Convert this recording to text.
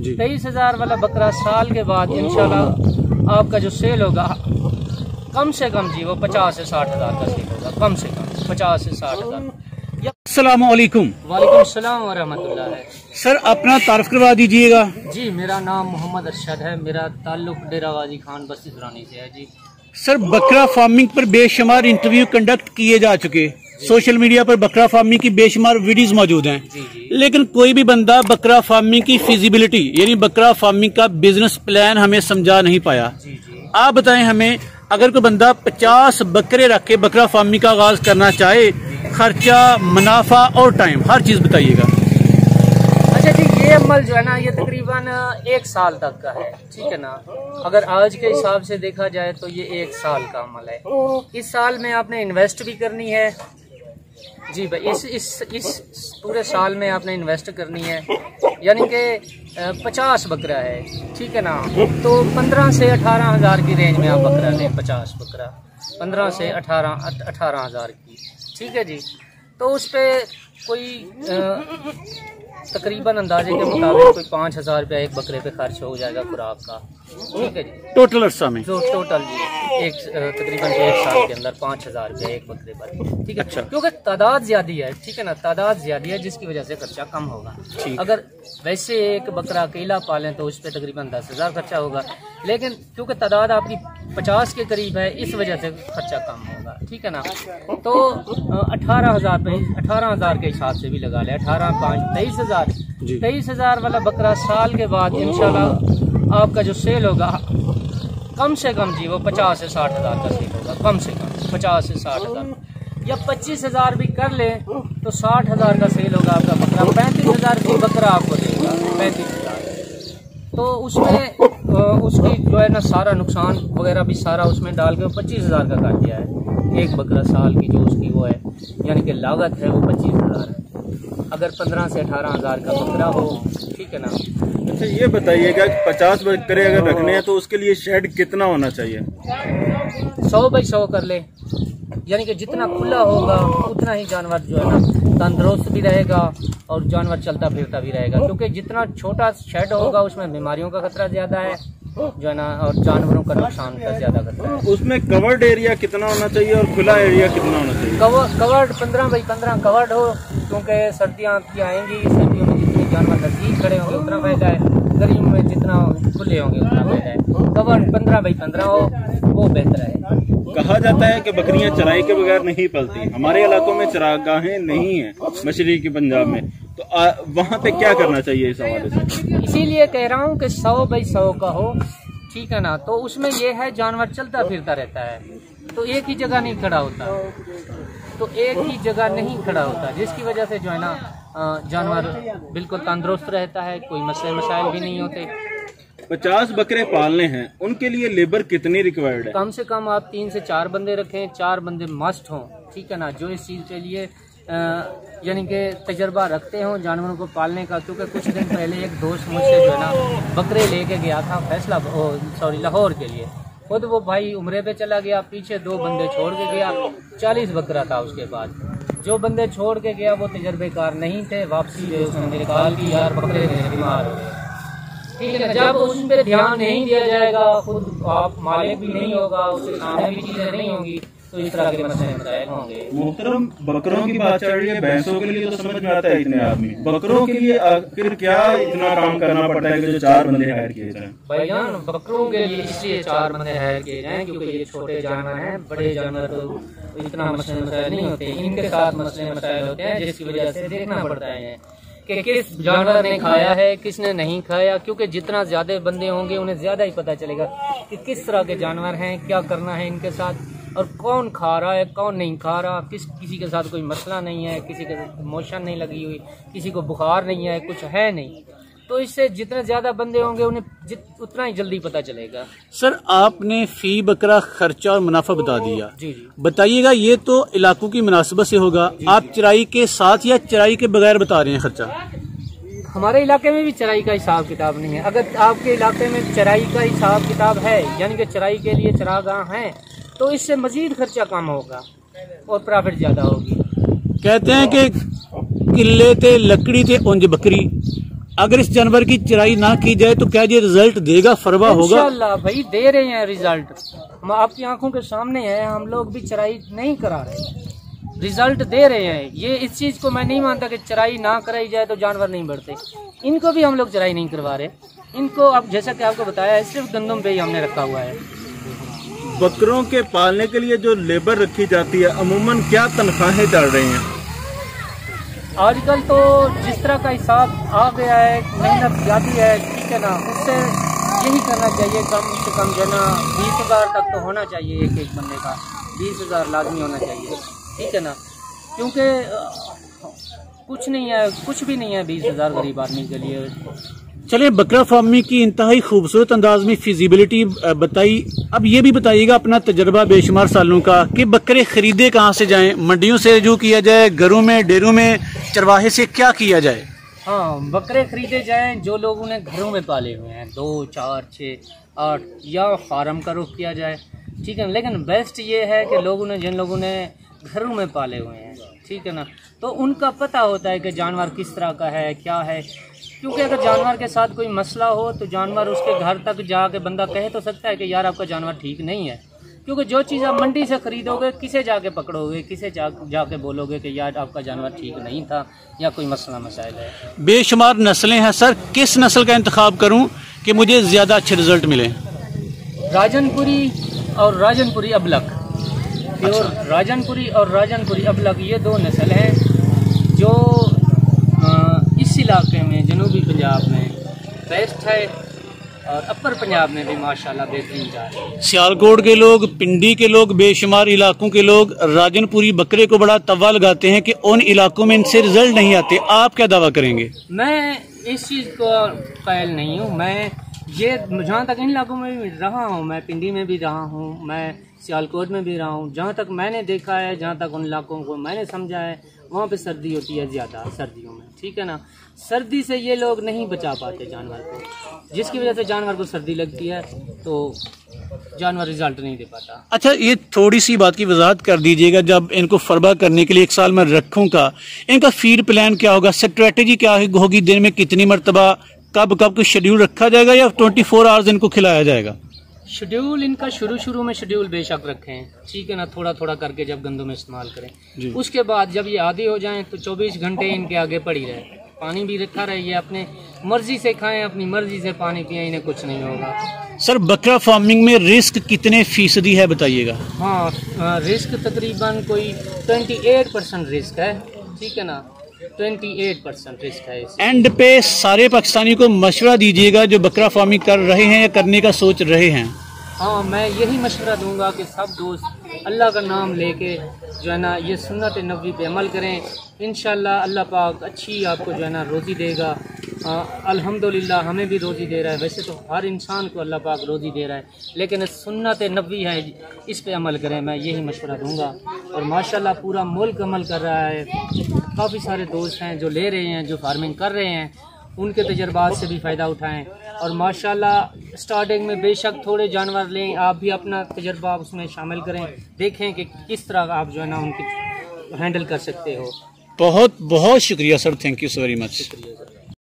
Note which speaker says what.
Speaker 1: 23,000 वाला बकरा साल के बाद इंशाल्लाह आपका जो सेल होगा कम से कम जी वो 50 से 60 हज़ार का सेल होगा, कम से कम 50 से 60 हज़ार।
Speaker 2: अस्सलाम वालेकुम।
Speaker 1: वालेकुम सलाम व रहमतुल्लाह।
Speaker 2: सर अपना तारुफ करवा दीजिएगा।
Speaker 1: जी मेरा नाम मोहम्मद अरशद है, मेरा ताल्लुक डेरा गाजी खान बस्ती दुरानी से है जी।
Speaker 2: सर बकरा फार्मिंग पर बेशुमार इंटरव्यू कंडक्ट किए जा चुके, सोशल मीडिया पर बकरा फार्मिंग की बेशुमार वीडियोस मौजूद हैं, लेकिन कोई भी बंदा बकरा फार्मिंग की फिजिबिलिटी यानी बकरा फार्मिंग का बिजनेस प्लान हमें समझा नहीं पाया। आप बताएं हमें, अगर कोई बंदा 50 बकरे रख के बकरा फार्मिंग का आगाज करना चाहे, खर्चा, मुनाफा और टाइम हर चीज बताइएगा।
Speaker 1: अच्छा जी, ये अमल जो है ना ये तकरीबन 1 साल तक का है, ठीक है ना। अगर आज के हिसाब से देखा जाए तो ये 1 साल का अमल है। इस साल में आपने इन्वेस्ट भी करनी है जी भाई, इस पूरे साल में आपने इन्वेस्ट करनी है, यानी कि 50 बकरा है, ठीक है ना। तो 15 से 18 हज़ार की रेंज में आप बकरा लें, 50 बकरा 15 से 18 हज़ार की, ठीक है जी। तो उस पर कोई तकरीबन अंदाजे के मुताबिक कोई 5,000 रुपया एक बकरे पे खर्च हो जाएगा खुराक का, ठीक है जी।
Speaker 2: टोटल अरसा में
Speaker 1: जो टोटल जी तकरीबन 1 साल के अंदर 5,000 रुपया एक बकरे पर, ठीक है।
Speaker 2: अच्छा।
Speaker 1: क्योंकि तादाद ज्यादा है, ठीक है ना, तादाद ज्यादा है जिसकी वजह से खर्चा कम होगा। अगर वैसे एक बकरा अकेला पालें तो उस पर तकरीबन 10,000 खर्चा होगा, लेकिन क्योंकि तादाद आपकी 50 के करीब है इस वजह से खर्चा कम होगा, ठीक है ना। तो 18,000 के हिसाब से भी लगा ले, 18 5 23,000 वाला बकरा साल के बाद इंशाल्लाह आपका जो सेल होगा कम से कम जी वो 50 से 60 हज़ार का सेल होगा, कम से कम 50 से 60 हज़ार। या 25,000 भी कर ले तो 60 हज़ार का सेल होगा आपका बकरा। 35,000 की बकरा आपको देगा, 35,000। तो उसमें उसकी जो है ना सारा नुकसान वगैरह भी सारा उसमें डाल के 25,000 का कर दिया है। एक बकरा साल की जो उसकी वो है यानी कि लागत है वो 25,000 है। अगर 15 से 18 हज़ार का बकरा हो, ठीक है ना।
Speaker 3: अच्छा ये बताइएगा कि 50 बकरे अगर रखने हैं तो उसके लिए शेड कितना होना चाहिए?
Speaker 1: 100 बाई 100 कर ले, यानी कि जितना खुला होगा उतना ही जानवर जो है ना तंदुरुस्त भी रहेगा और जानवर चलता फिरता भी रहेगा। क्योंकि जितना छोटा शेड होगा उसमें बीमारियों का खतरा ज्यादा है जो है ना, और जानवरों का नुकसान का ज्यादा खतरा है।
Speaker 3: उसमें कवर्ड एरिया कितना होना चाहिए और खुला एरिया कितना होना चाहिए?
Speaker 1: कवर्ड 15 बाई 15 कवर्ड हो, क्योंकि सर्दियाँ आपकी आएंगी, सर्दियों में जितने जानवर नजदीक खड़े होंगे उतना फायदा है, गर्मियों में जितना खुले होंगे उतना फायदा है। कवर्ड 15 बाई 15 हो वो बेहतर है।
Speaker 3: कहा जाता है कि बकरियां चराई के बगैर नहीं पलती, हमारे इलाकों में चरागाहें नहीं है, मशरकी पंजाब में, तो वहाँ पे क्या करना चाहिए इस हवाले से?
Speaker 1: इसीलिए कह रहा हूँ कि 100 बाई 100 का हो, ठीक है ना। तो उसमें ये है जानवर चलता फिरता रहता है, तो एक ही जगह नहीं खड़ा होता, जिसकी वजह से जो है ना जानवर बिल्कुल तंदुरुस्त रहता है, कोई मसले मसाइल भी नहीं होते।
Speaker 3: 50 बकरे पालने हैं, उनके लिए लेबर कितनी रिक्वायर्ड है?
Speaker 1: कम से कम आप 3 से 4 बंदे रखें, 4 बंदे मस्ट हों, ठीक है ना, जो इस चीज़ के लिए यानी कि तजर्बा रखते हों जानवरों को पालने का। क्योंकि कुछ दिन पहले एक दोस्त मुझसे जो है ना बकरे लेके गया था लाहौर के लिए, खुद वो भाई उम्रे पे चला गया, पीछे 2 बंदे छोड़ के गया, 40 बकरा था उसके बाद। जो बंदे छोड़ के गया वो तजर्बेकार नहीं थे, वापसी उसने मेरे कॉल की, यार बकरे बीमार हो गए, ठीक है। जब उस पर ध्यान नहीं दिया जाएगा, खुद आप मालिक भी नहीं होगा, उसके सामने भी चीजें नहीं होंगी, तो इस तरह के मसले मसाइल होंगे।
Speaker 3: मोहतरम, बकरों की बात चल रही है, भैंसों के लिए तो समझ में आता है इतने आदमी, बकरों के लिए आखिर क्या इतना काम करना पड़ता है कि जो 4 बंदे हायर किए जाएं?
Speaker 1: भाईजान बकरों के लिए इसलिए 4 बंदे हायर किए जाएं क्योंकि ये छोटे जानवर हैं, बड़े जानवर तो इतना मसले मसाइल नहीं होते, इनके साथ मसले मसाइल होते हैं, जिसकी वजह से देखना पड़ता है कि किस जानवर ने खाया है, किसने नहीं खाया। क्योंकि जितना ज्यादा बंदे होंगे उन्हें ज्यादा ही पता चलेगा कि किस तरह के जानवर हैं, क्या करना है इनके साथ, और कौन खा रहा है कौन नहीं खा रहा, किसी के साथ कोई मसला नहीं है, किसी के साथ मोशन नहीं लगी हुई, किसी को बुखार नहीं है, कुछ है नहीं। तो इससे जितने ज्यादा बंदे होंगे उन्हें उतना ही जल्दी पता चलेगा।
Speaker 2: सर आपने फी बकरा खर्चा और मुनाफा बता दिया,
Speaker 1: जी।
Speaker 2: बताइएगा, ये तो इलाकों की मुनासिबत से होगा, आप चराई के साथ या चराई के बगैर बता रहे हैं खर्चा?
Speaker 1: हमारे इलाके में भी चराई का हिसाब किताब नहीं है। अगर आपके इलाके में चराई का हिसाब किताब है, यानी कि चराई के लिए चरागाह हैं, तो इससे मजीद खर्चा कम होगा और प्रॉफिट ज्यादा होगी।
Speaker 2: कहते हैं कि किले ते लकड़ी ते उंज बकरी, अगर इस जानवर की चराई ना की जाए तो क्या ये रिजल्ट देगा, फरवा होगा?
Speaker 1: इंशाल्लाह भाई दे रहे हैं रिजल्ट, हम आपकी आंखों के सामने है, हम लोग भी चराई नहीं करा रहे, रिजल्ट दे रहे हैं। ये इस चीज को मैं नहीं मानता कि चराई ना कराई जाए तो जानवर नहीं बढ़ते, इनको भी हम लोग चराई नहीं करवा रहे, इनको अब जैसा कि आपको बताया है सिर्फ गंदम पे ही हमने रखा हुआ है।
Speaker 3: बकरों के पालने के लिए जो लेबर रखी जाती है अमूमन क्या तनख्वाहें चल रही हैं?
Speaker 1: आजकल तो जिस तरह का हिसाब आ गया है, मेहनत ज़्यादा है, ठीक है ना, उससे यही करना चाहिए कम से कम जो है ना 20,000 तक तो होना चाहिए, एक एक बंदे का 20,000 लाजमी होना चाहिए, ठीक है ना, क्योंकि कुछ नहीं है, कुछ भी नहीं है 20,000 गरीब आदमी के लिए।
Speaker 2: चलिए, बकरा फार्मिंग की इंतहाई खूबसूरत अंदाज में फिजिबिलिटी बताई। अब ये भी बताइएगा अपना तजर्बा बेशुमार सालों का कि बकरे खरीदे कहाँ से जाएं, मंडियों से रजू किया जाए, घरों में, डेरों में, चरवाहे से क्या किया जाए?
Speaker 1: हाँ, बकरे खरीदे जाएं जो लोगों ने घरों में पाले हुए हैं, 2, 4, 6, 8, या फार्म का रुख किया जाए, ठीक है। लेकिन बेस्ट ये है कि जिन लोगों ने घरों में पाले हुए हैं, ठीक है ना, तो उनका पता होता है कि जानवर किस तरह का है, क्या है, क्योंकि अगर जानवर के साथ कोई मसला हो तो जानवर उसके घर तक जाके बंदा कह तो सकता है कि यार आपका जानवर ठीक नहीं है, क्योंकि जो चीज़ आप मंडी से खरीदोगे किसे जाके पकड़ोगे, किसे जाके बोलोगे कि यार आपका जानवर ठीक नहीं था या कोई मसला मसाइल है।
Speaker 2: बेशुमार नस्लें हैं सर, किस नस्ल का इंतखाब करूं कि मुझे ज़्यादा अच्छे रिजल्ट मिले?
Speaker 1: राजनपुरी और राजनपुरी अबलक, प्योर राजनपुरी और राजनपुरी अबलक, ये 2 नस्ल हैं जो इस इलाके में जनूबी पंजाब में बेस्ट है और अपर पंजाब में भी माशाल्लाह बेहतरीन जा रही है।
Speaker 2: सियालकोट के लोग, पिंडी के लोग, बेशुमार इलाकों के लोग राजनपुरी बकरे को बड़ा तवा लगाते हैं कि उन इलाकों में इनसे रिजल्ट नहीं आते, आप क्या दावा करेंगे?
Speaker 1: मैं इस चीज़ को कायल नहीं हूँ, मैं ये जहाँ तक इन इलाकों में भी रहा हूँ, मैं पिंडी में भी रहा हूँ, मैं सियालकोट में भी रहा हूँ, जहाँ तक मैंने देखा है, जहाँ तक उन इलाकों को मैंने समझा है, वहाँ पे सर्दी होती है ज़्यादा, सर्दियों में, ठीक है ना, सर्दी से ये लोग नहीं बचा पाते जानवर को, जिसकी वजह से जानवर को सर्दी लगती है तो जानवर रिजल्ट नहीं दे पाता। अच्छा,
Speaker 2: ये थोड़ी सी बात की वजाहत कर दीजिएगा, जब इनको फरबा करने के लिए 1 साल में रखूँगा, इनका फीड प्लान क्या होगा, स्ट्रेटेजी क्या होगी, दिन में कितनी मरतबा, कब कुछ शेड्यूल रखा जाएगा या 24 आवर्स इनको खिलाया जाएगा?
Speaker 1: शेड्यूल इनका शुरू में शेड्यूल बेशक रखें, ठीक है ना, थोड़ा थोड़ा करके जब गंदों में इस्तेमाल करें, उसके बाद जब ये आदी हो जाएं तो 24 घंटे इनके आगे पड़ी रहे, पानी भी रखा रहे, ये अपने मर्जी से खाएं, अपनी मर्जी से पानी पिए, इन्हें कुछ नहीं होगा।
Speaker 2: सर, बकरा फार्मिंग में रिस्क कितने फीसदी है बताइएगा?
Speaker 1: हाँ, रिस्क तकरीबन कोई 28% रिस्क है, ठीक है ना, 28% रिस्क है।
Speaker 2: एंड पे सारे पाकिस्तानी को मशवरा दीजिएगा जो बकरा फार्मिंग कर रहे हैं या करने का सोच रहे हैं।
Speaker 1: हाँ, मैं यही मशवरा दूंगा कि सब दोस्त अल्लाह का नाम लेके जो है ना ये सुन्नत नबी पे अमल करें, इंशाल्लाह अल्लाह पाक अच्छी आपको जो है ना रोज़ी देगा। अल्हम्दुलिल्लाह हमें भी रोज़ी दे रहा है, वैसे तो हर इंसान को अल्लाह पाक रोज़ी दे रहा है, लेकिन सुन्नत नबी है, इस पे अमल करें, मैं यही मशवरा दूंगा। और माशाल्लाह पूरा मुल्क अमल कर रहा है, काफ़ी सारे दोस्त हैं जो ले रहे हैं, जो फार्मिंग कर रहे हैं, उनके तजर्बात से भी फ़ायदा उठाएं। और माशाल्लाह स्टार्टिंग में बेशक थोड़े जानवर लें, आप भी अपना तजर्बा उसमें शामिल करें, देखें कि किस तरह आप जो है ना उनकी हैंडल कर सकते हो।
Speaker 2: बहुत बहुत शुक्रिया sir, thank you so very much.
Speaker 1: शुक्रिया सर।